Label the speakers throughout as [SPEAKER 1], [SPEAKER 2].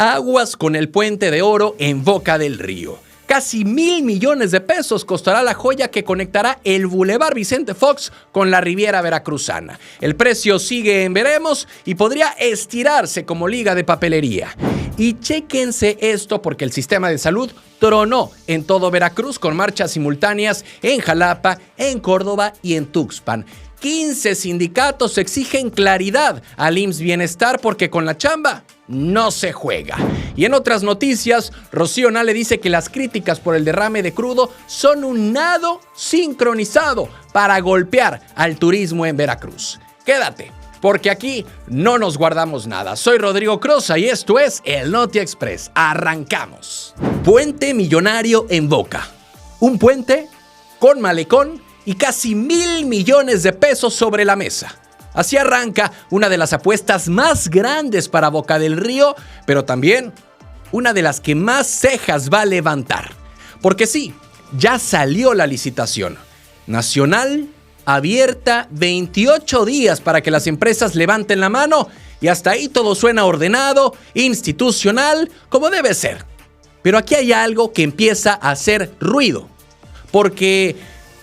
[SPEAKER 1] Aguas con el Puente de Oro en Boca del Río. Casi 1,000 millones de pesos costará la joya que conectará el Boulevard Vicente Fox con la Riviera Veracruzana. El precio sigue en veremos y podría estirarse como liga de papelería. Y chéquense esto porque el sistema de salud tronó en todo Veracruz con marchas simultáneas en Jalapa, en Córdoba y en Tuxpan. 15 sindicatos exigen claridad al IMSS Bienestar porque con la chamba no se juega. Y en otras noticias, Rocío Nale dice que las críticas por el derrame de crudo son un nado sincronizado para golpear al turismo en Veracruz. Quédate, porque aquí no nos guardamos nada. Soy Rodrigo Crosa y esto es el Noti Express. Arrancamos. Puente millonario en Boca. Un puente con malecón y casi 1,000 millones de pesos sobre la mesa. Así arranca una de las apuestas más grandes para Boca del Río, pero también una de las que más cejas va a levantar. Porque sí, ya salió la licitación nacional, abierta, 28 días para que las empresas levanten la mano y hasta ahí todo suena ordenado, institucional, como debe ser. Pero aquí hay algo que empieza a hacer ruido, porque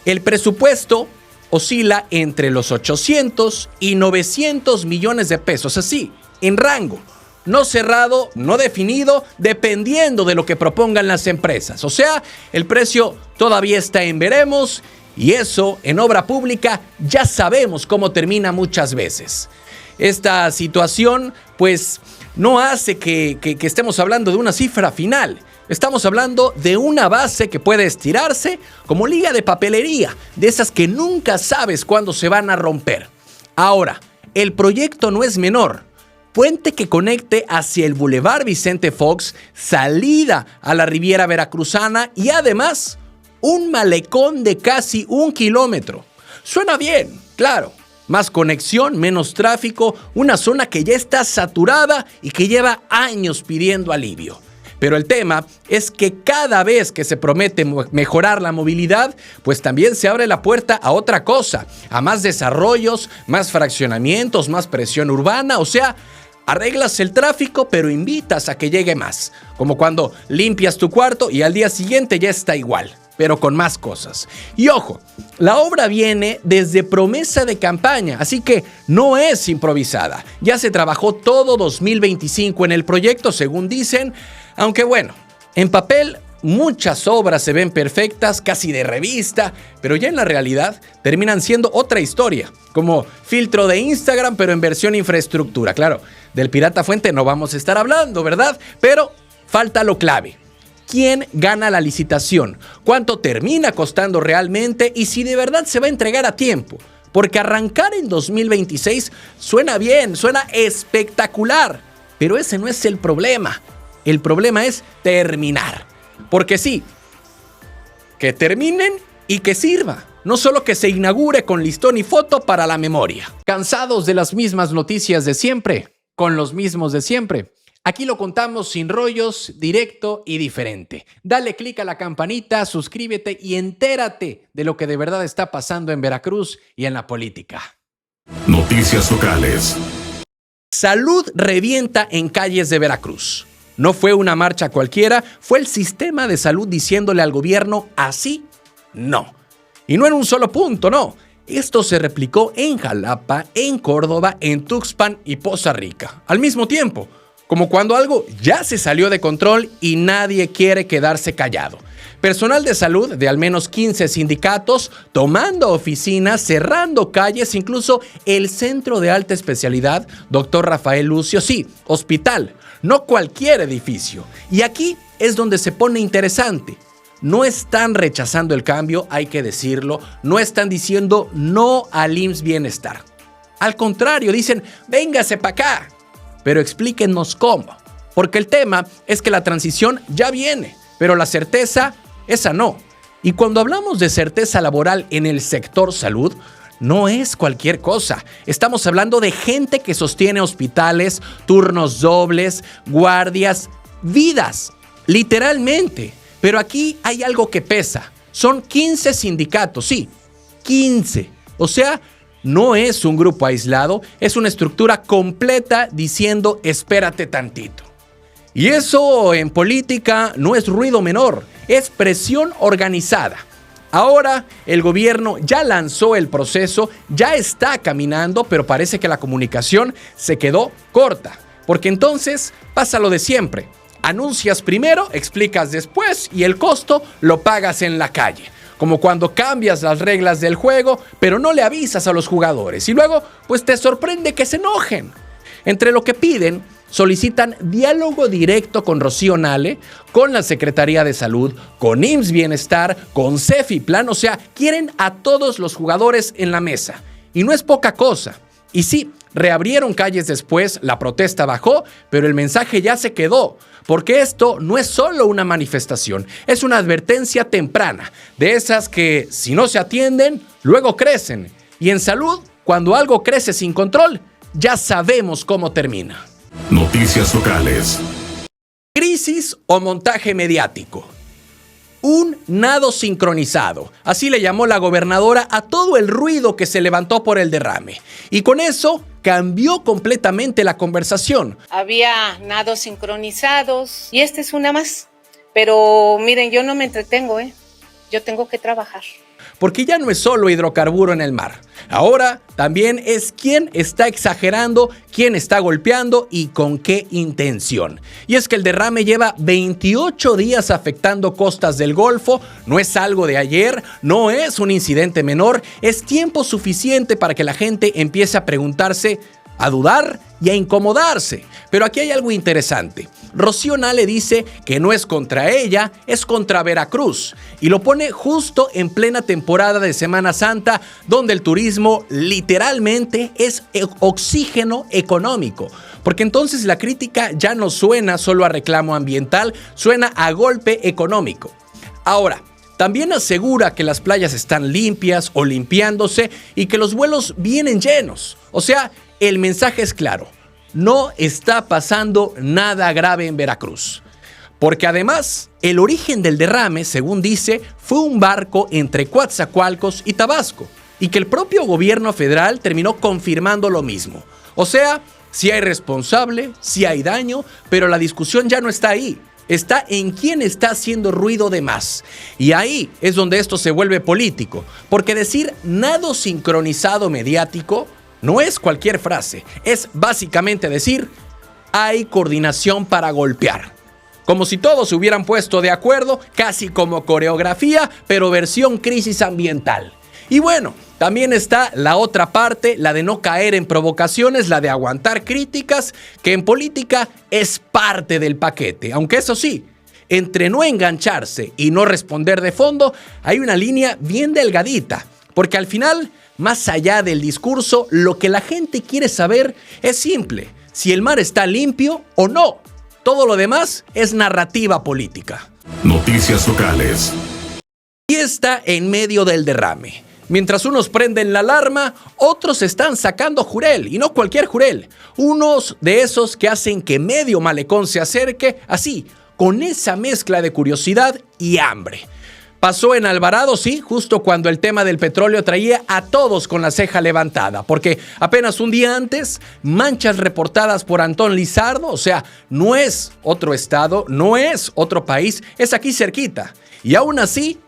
[SPEAKER 1] el presupuesto oscila entre los 800 y 900 millones de pesos, así, en rango, no cerrado, no definido, dependiendo de lo que propongan las empresas. O sea, el precio todavía está en veremos y eso, en obra pública, ya sabemos cómo termina muchas veces. Esta situación, pues, no hace que estemos hablando de una cifra final. Estamos hablando de una base que puede estirarse como liga de papelería, de esas que nunca sabes cuándo se van a romper. Ahora, el proyecto no es menor. Puente que conecte hacia el Boulevard Vicente Fox, salida a la Riviera Veracruzana y además un malecón de casi 1 kilómetro. Suena bien, claro. Más conexión, menos tráfico, una zona que ya está saturada y que lleva años pidiendo alivio. Pero el tema es que cada vez que se promete mejorar la movilidad, pues también se abre la puerta a otra cosa, a más desarrollos, más fraccionamientos, más presión urbana, o sea, arreglas el tráfico pero invitas a que llegue más, como cuando limpias tu cuarto y al día siguiente ya está igual, pero con más cosas. Y ojo, la obra viene desde promesa de campaña, así que no es improvisada. Ya se trabajó todo 2025 en el proyecto, según dicen, aunque bueno, en papel muchas obras se ven perfectas, casi de revista, pero ya en la realidad terminan siendo otra historia, como filtro de Instagram, pero en versión infraestructura. Claro, del Pirata Fuente no vamos a estar hablando, ¿verdad? Pero falta lo clave. ¿Quién gana la licitación? ¿Cuánto termina costando realmente? Y si de verdad se va a entregar a tiempo. Porque arrancar en 2026 suena bien, suena espectacular. Pero ese no es el problema. El problema es terminar. Porque sí, que terminen y que sirva. No solo que se inaugure con listón y foto para la memoria. ¿Cansados de las mismas noticias de siempre? Con los mismos de siempre. Aquí lo contamos sin rollos, directo y diferente. Dale click a la campanita, suscríbete y entérate de lo que de verdad está pasando en Veracruz y en la política.
[SPEAKER 2] Noticias locales.
[SPEAKER 1] Salud revienta en calles de Veracruz. No fue una marcha cualquiera, fue el sistema de salud diciéndole al gobierno así, no. Y no en un solo punto, no. Esto se replicó en Jalapa, en Córdoba, en Tuxpan y Poza Rica. Al mismo tiempo, como cuando algo ya se salió de control y nadie quiere quedarse callado. Personal de salud de al menos 15 sindicatos tomando oficinas, cerrando calles, incluso el Centro de Alta Especialidad, Dr. Rafael Lucio, sí, hospital, no cualquier edificio. Y aquí es donde se pone interesante. No están rechazando el cambio, hay que decirlo, no están diciendo no al IMSS Bienestar. Al contrario, dicen, véngase para acá. Pero explíquenos cómo, porque el tema es que la transición ya viene, pero la certeza, esa no. Y cuando hablamos de certeza laboral en el sector salud, no es cualquier cosa. Estamos hablando de gente que sostiene hospitales, turnos dobles, guardias, vidas, literalmente. Pero aquí hay algo que pesa. Son 15 sindicatos, sí, 15. O sea, no es un grupo aislado, es una estructura completa diciendo espérate tantito. Y eso en política no es ruido menor, es presión organizada. Ahora el gobierno ya lanzó el proceso, ya está caminando, pero parece que la comunicación se quedó corta. Porque entonces pasa lo de siempre. Anuncias primero, explicas después y el costo lo pagas en la calle. Como cuando cambias las reglas del juego, pero no le avisas a los jugadores. Y luego, pues te sorprende que se enojen. Entre lo que piden, solicitan diálogo directo con Rocío Nale, con la Secretaría de Salud, con IMSS Bienestar, con Cefiplan. O sea, quieren a todos los jugadores en la mesa. Y no es poca cosa. Y sí, reabrieron calles después, la protesta bajó, pero el mensaje ya se quedó. Porque esto no es solo una manifestación, es una advertencia temprana, de esas que, si no se atienden, luego crecen. Y en salud, cuando algo crece sin control, ya sabemos cómo termina.
[SPEAKER 2] Noticias locales.
[SPEAKER 1] Crisis o montaje mediático. Un nado sincronizado, así le llamó la gobernadora a todo el ruido que se levantó por el derrame. Y con eso cambió completamente la conversación.
[SPEAKER 3] Había nados sincronizados y esta es una más. Pero miren, yo no me entretengo, yo tengo que trabajar.
[SPEAKER 1] Porque ya no es solo hidrocarburo en el mar. Ahora también es quién está exagerando, quién está golpeando y con qué intención. Y es que el derrame lleva 28 días afectando costas del Golfo, no es algo de ayer, no es un incidente menor, es tiempo suficiente para que la gente empiece a preguntarse, a dudar y a incomodarse. Pero aquí hay algo interesante. Rocío Nale dice que no es contra ella, es contra Veracruz. Y lo pone justo en plena temporada de Semana Santa, donde el turismo literalmente es oxígeno económico. Porque entonces la crítica ya no suena solo a reclamo ambiental, suena a golpe económico. Ahora, también asegura que las playas están limpias o limpiándose y que los vuelos vienen llenos. O sea, el mensaje es claro. No está pasando nada grave en Veracruz. Porque además, el origen del derrame, según dice, fue un barco entre Coatzacoalcos y Tabasco. Y que el propio gobierno federal terminó confirmando lo mismo. O sea, sí hay responsable, sí hay daño, pero la discusión ya no está ahí. Está en quién está haciendo ruido de más. Y ahí es donde esto se vuelve político. Porque decir nado sincronizado mediático no es cualquier frase, es básicamente decir, hay coordinación para golpear. Como si todos se hubieran puesto de acuerdo, casi como coreografía, pero versión crisis ambiental. Y bueno, también está la otra parte, la de no caer en provocaciones, la de aguantar críticas, que en política es parte del paquete. Aunque eso sí, entre no engancharse y no responder de fondo, hay una línea bien delgadita, porque al final, más allá del discurso, lo que la gente quiere saber es simple, si el mar está limpio o no. Todo lo demás es narrativa política.
[SPEAKER 2] Noticias locales.
[SPEAKER 1] Y está en medio del derrame. Mientras unos prenden la alarma, otros están sacando jurel, y no cualquier jurel. Unos de esos que hacen que medio malecón se acerque, así, con esa mezcla de curiosidad y hambre. Pasó en Alvarado, sí, justo cuando el tema del petróleo traía a todos con la ceja levantada, porque apenas un día antes, manchas reportadas por Antón Lizardo, o sea, no es otro estado, no es otro país, es aquí cerquita. Y aún así,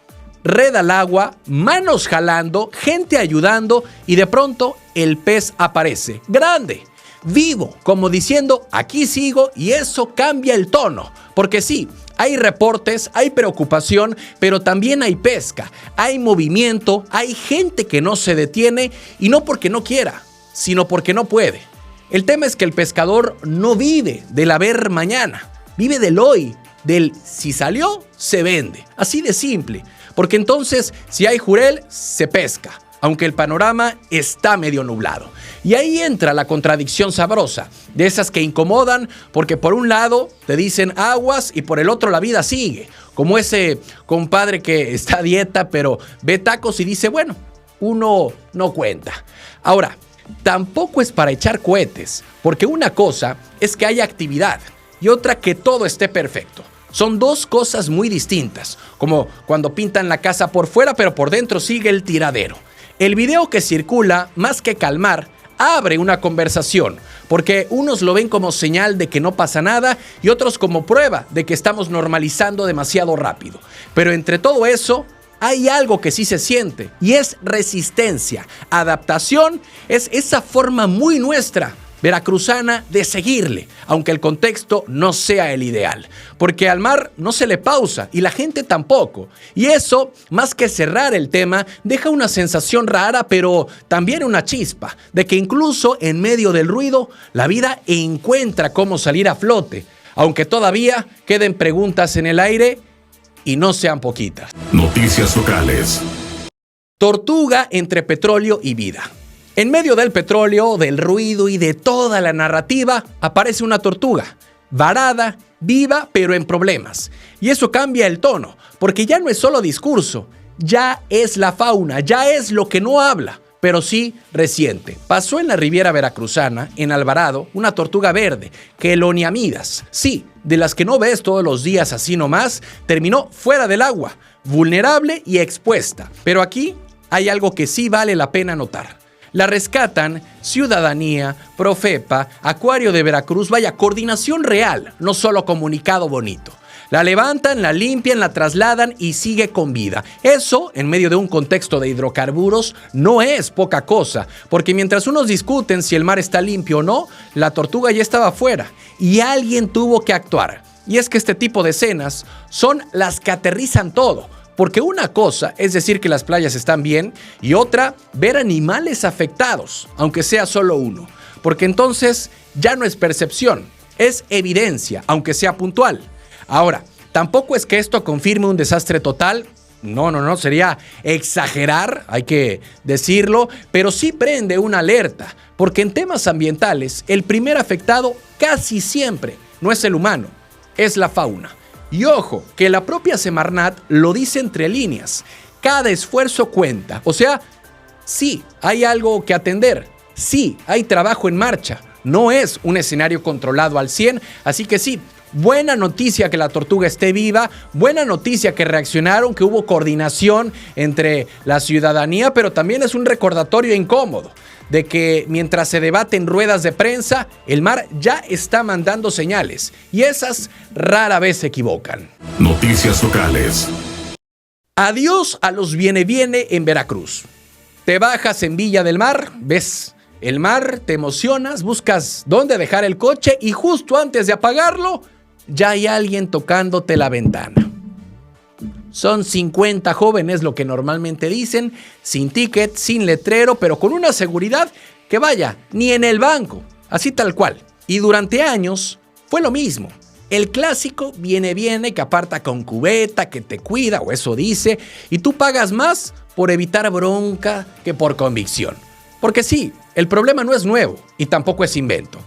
[SPEAKER 1] red al agua, manos jalando, gente ayudando y de pronto el pez aparece, grande, vivo, como diciendo, aquí sigo y eso cambia el tono, porque sí, hay reportes, hay preocupación, pero también hay pesca, hay movimiento, hay gente que no se detiene y no porque no quiera, sino porque no puede. El tema es que el pescador no vive del haber mañana, vive del hoy, del si salió, se vende, así de simple, porque entonces si hay jurel, se pesca, aunque el panorama está medio nublado. Y ahí entra la contradicción sabrosa, de esas que incomodan porque por un lado te dicen aguas y por el otro la vida sigue. Como ese compadre que está a dieta pero ve tacos y dice, bueno, uno no cuenta. Ahora, tampoco es para echar cohetes, porque una cosa es que haya actividad y otra que todo esté perfecto. Son dos cosas muy distintas, como cuando pintan la casa por fuera pero por dentro sigue el tiradero. El video que circula, más que calmar, abre una conversación, porque unos lo ven como señal de que no pasa nada y otros como prueba de que estamos normalizando demasiado rápido. Pero entre todo eso, hay algo que sí se siente y es resistencia. Adaptación es esa forma muy nuestra veracruzana de seguirle, aunque el contexto no sea el ideal, porque al mar no se le pausa y la gente tampoco, y eso, más que cerrar el tema, deja una sensación rara, pero también una chispa, de que incluso en medio del ruido, la vida encuentra cómo salir a flote, aunque todavía queden preguntas en el aire y no sean poquitas.
[SPEAKER 2] Noticias locales.
[SPEAKER 1] Tortuga entre petróleo y vida. En medio del petróleo, del ruido y de toda la narrativa, aparece una tortuga, varada, viva, pero en problemas. Y eso cambia el tono, porque ya no es solo discurso, ya es la fauna, ya es lo que no habla, pero sí reciente. Pasó en la Riviera Veracruzana, en Alvarado, una tortuga verde, Queloniamidas. Sí, de las que no ves todos los días así nomás, terminó fuera del agua, vulnerable y expuesta. Pero aquí hay algo que sí vale la pena notar. La rescatan Ciudadanía, Profepa, Acuario de Veracruz, vaya, coordinación real, no solo comunicado bonito. La levantan, la limpian, la trasladan y sigue con vida. Eso, en medio de un contexto de hidrocarburos, no es poca cosa, porque mientras unos discuten si el mar está limpio o no, la tortuga ya estaba afuera y alguien tuvo que actuar. Y es que este tipo de escenas son las que aterrizan todo. Porque una cosa es decir que las playas están bien y otra, ver animales afectados, aunque sea solo uno. Porque entonces ya no es percepción, es evidencia, aunque sea puntual. Ahora, tampoco es que esto confirme un desastre total. No, sería exagerar, hay que decirlo, pero sí prende una alerta. Porque en temas ambientales, el primer afectado casi siempre no es el humano, es la fauna. Y ojo, que la propia Semarnat lo dice entre líneas. Cada esfuerzo cuenta. O sea, sí, hay algo que atender. Sí, hay trabajo en marcha. No es un escenario controlado al 100. Así que sí, buena noticia que la tortuga esté viva. Buena noticia que reaccionaron, que hubo coordinación entre la ciudadanía. Pero también es un recordatorio incómodo de que mientras se debate en ruedas de prensa, el mar ya está mandando señales y esas rara vez se equivocan.
[SPEAKER 2] Noticias locales.
[SPEAKER 1] Adiós a los viene en Veracruz. Te bajas en Villa del Mar, ves el mar, te emocionas, buscas dónde dejar el coche y justo antes de apagarlo, ya hay alguien tocándote la ventana. Son 50 jóvenes, lo que normalmente dicen, sin ticket, sin letrero, pero con una seguridad que vaya, ni en el banco, así tal cual. Y durante años fue lo mismo. El clásico viene que aparta con cubeta, que te cuida, o eso dice, y tú pagas más por evitar bronca que por convicción. Porque sí, el problema no es nuevo y tampoco es invento.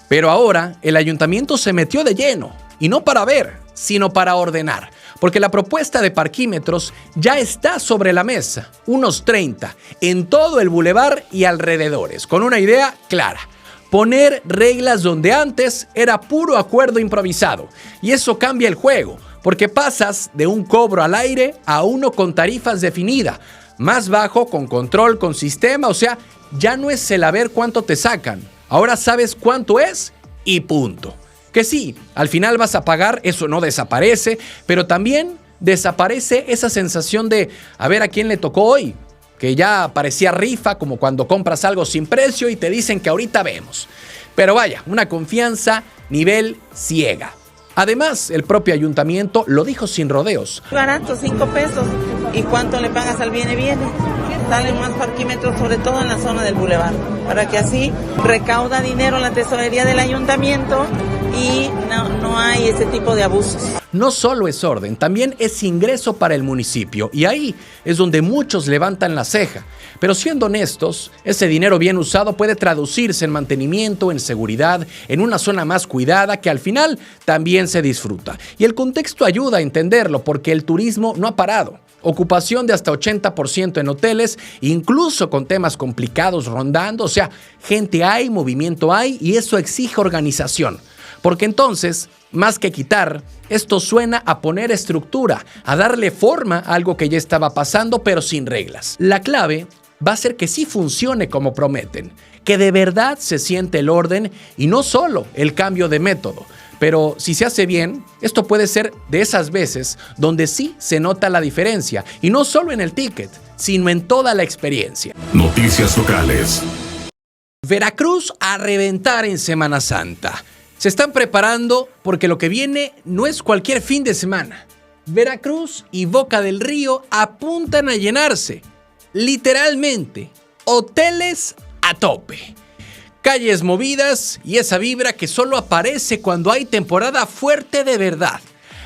[SPEAKER 1] Pero ahora el ayuntamiento se metió de lleno, y no para ver, sino para ordenar. Porque la propuesta de parquímetros ya está sobre la mesa, unos 30, en todo el bulevar y alrededores, con una idea clara. Poner reglas donde antes era puro acuerdo improvisado. Y eso cambia el juego, porque pasas de un cobro al aire a uno con tarifas definidas, más bajo, con control, con sistema, o sea, ya no es el a ver cuánto te sacan. Ahora sabes cuánto es y punto. Que sí, al final vas a pagar, eso no desaparece, pero también desaparece esa sensación de a ver a quién le tocó hoy, que ya parecía rifa, como cuando compras algo sin precio y te dicen que ahorita vemos. Pero vaya, una confianza nivel ciega. Además, el propio ayuntamiento lo dijo sin rodeos.
[SPEAKER 4] Barato, 5 pesos. ¿Y cuánto le pagas al viene? Salen más parquímetros, sobre todo en la zona del bulevar, para que así recauda dinero la tesorería del ayuntamiento y no hay ese tipo de abusos.
[SPEAKER 1] No solo es orden, también es ingreso para el municipio y ahí es donde muchos levantan la ceja. Pero siendo honestos, ese dinero bien usado puede traducirse en mantenimiento, en seguridad, en una zona más cuidada que al final también se disfruta. Y el contexto ayuda a entenderlo porque el turismo no ha parado. Ocupación de hasta 80% en hoteles, incluso con temas complicados rondando, o sea, gente hay, movimiento hay y eso exige organización. Porque entonces, más que quitar, esto suena a poner estructura, a darle forma a algo que ya estaba pasando pero sin reglas. La clave va a ser que sí funcione como prometen, que de verdad se siente el orden y no solo el cambio de método. Pero si se hace bien, esto puede ser de esas veces donde sí se nota la diferencia, y no solo en el ticket, sino en toda la experiencia.
[SPEAKER 2] Noticias locales.
[SPEAKER 1] Veracruz a reventar en Semana Santa. Se están preparando porque lo que viene no es cualquier fin de semana. Veracruz y Boca del Río apuntan a llenarse. Literalmente, hoteles a tope. Calles movidas y esa vibra que solo aparece cuando hay temporada fuerte de verdad.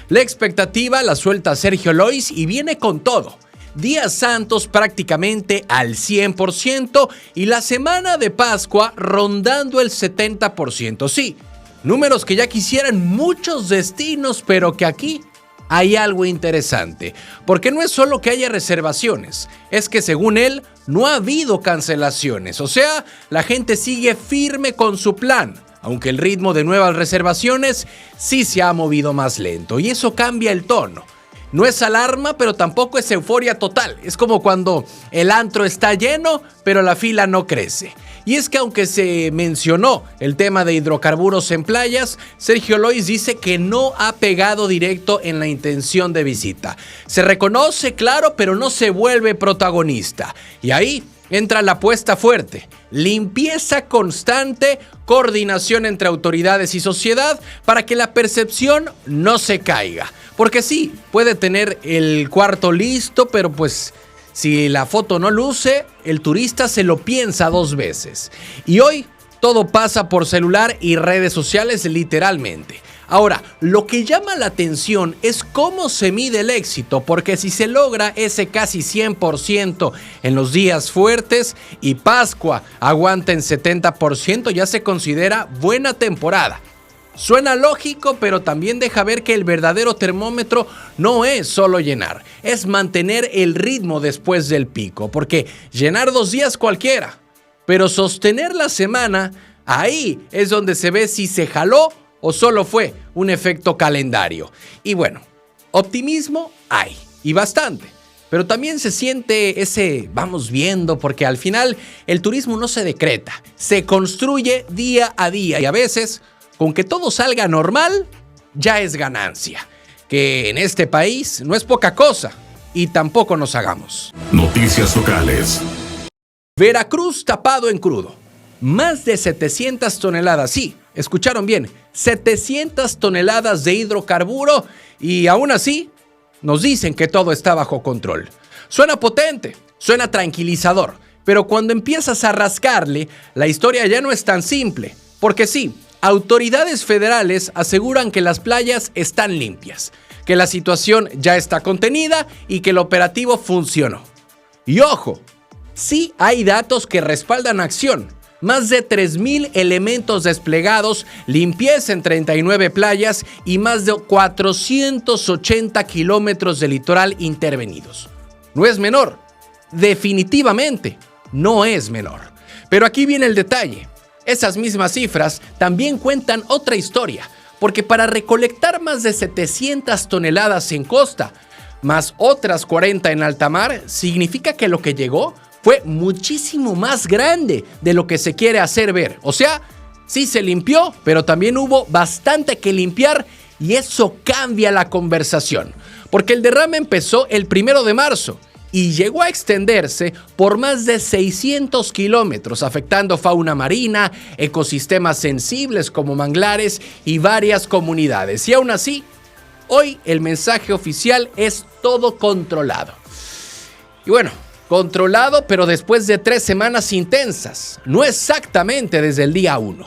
[SPEAKER 1] La expectativa la suelta Sergio Lois y viene con todo. Días santos prácticamente al 100% y la semana de Pascua rondando el 70%. Sí, números que ya quisieran muchos destinos, pero que aquí hay algo interesante, porque no es solo que haya reservaciones, es que según él no ha habido cancelaciones, o sea, la gente sigue firme con su plan, aunque el ritmo de nuevas reservaciones sí se ha movido más lento, y eso cambia el tono. No es alarma, pero tampoco es euforia total. Es como cuando el antro está lleno, pero la fila no crece. Y es que aunque se mencionó el tema de hidrocarburos en playas, Sergio Lois dice que no ha pegado directo en la intención de visita. Se reconoce, claro, pero no se vuelve protagonista. Y ahí entra la apuesta fuerte. Limpieza constante, coordinación entre autoridades y sociedad para que la percepción no se caiga. Porque sí, puede tener el cuarto listo, pero pues si la foto no luce, el turista se lo piensa 2 veces. Y hoy todo pasa por celular y redes sociales literalmente. Ahora, lo que llama la atención es cómo se mide el éxito, porque si se logra ese casi 100% en los días fuertes y Pascua aguanta en 70%, ya se considera buena temporada. Suena lógico, pero también deja ver que el verdadero termómetro no es solo llenar, es mantener el ritmo después del pico, porque llenar 2 días cualquiera, pero sostener la semana, ahí es donde se ve si se jaló o solo fue un efecto calendario. Y bueno, optimismo hay, y bastante. Pero también se siente ese vamos viendo, porque al final el turismo no se decreta, se construye día a día y a veces, con que todo salga normal, ya es ganancia. Que en este país no es poca cosa y tampoco nos hagamos.
[SPEAKER 2] Noticias locales.
[SPEAKER 1] Veracruz tapado en crudo. Más de 700 toneladas, sí, escucharon bien, 700 toneladas de hidrocarburo y aún así nos dicen que todo está bajo control. Suena potente, suena tranquilizador, pero cuando empiezas a rascarle, la historia ya no es tan simple, porque sí, autoridades federales aseguran que las playas están limpias, que la situación ya está contenida y que el operativo funcionó. Y ojo, sí hay datos que respaldan acción. Más de 3,000 elementos desplegados, limpieza en 39 playas y más de 480 kilómetros de litoral intervenidos. No es menor, definitivamente no es menor. Pero aquí viene el detalle. Esas mismas cifras también cuentan otra historia, porque para recolectar más de 700 toneladas en costa, más otras 40 en alta mar, significa que lo que llegó fue muchísimo más grande de lo que se quiere hacer ver. O sea, sí se limpió, pero también hubo bastante que limpiar y eso cambia la conversación. Porque el derrame empezó el 1 de marzo y llegó a extenderse por más de 600 kilómetros, afectando fauna marina, ecosistemas sensibles como manglares y varias comunidades. Y aún así, hoy el mensaje oficial es todo controlado. Y bueno, controlado, pero después de 3 semanas intensas, no exactamente desde el día 1.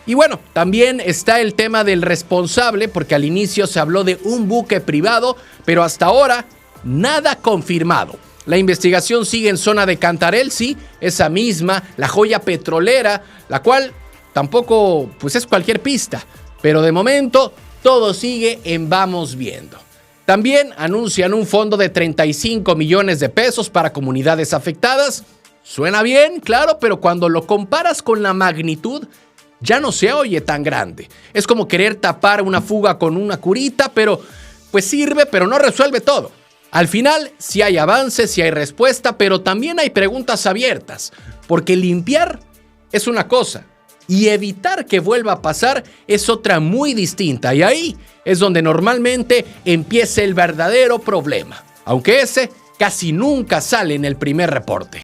[SPEAKER 1] Y bueno, también está el tema del responsable, porque al inicio se habló de un buque privado, pero hasta ahora nada confirmado. La investigación sigue en zona de Cantarell, sí, esa misma, la joya petrolera, la cual tampoco pues es cualquier pista, pero de momento todo sigue en vamos viendo. También anuncian un fondo de 35 millones de pesos para comunidades afectadas. Suena bien, claro, pero cuando lo comparas con la magnitud, ya no se oye tan grande. Es como querer tapar una fuga con una curita, pero pues sirve, pero no resuelve todo. Al final, sí hay avances, sí hay respuesta, pero también hay preguntas abiertas, porque limpiar es una cosa y evitar que vuelva a pasar es otra muy distinta, y ahí es donde normalmente empieza el verdadero problema, aunque ese casi nunca sale en el primer reporte.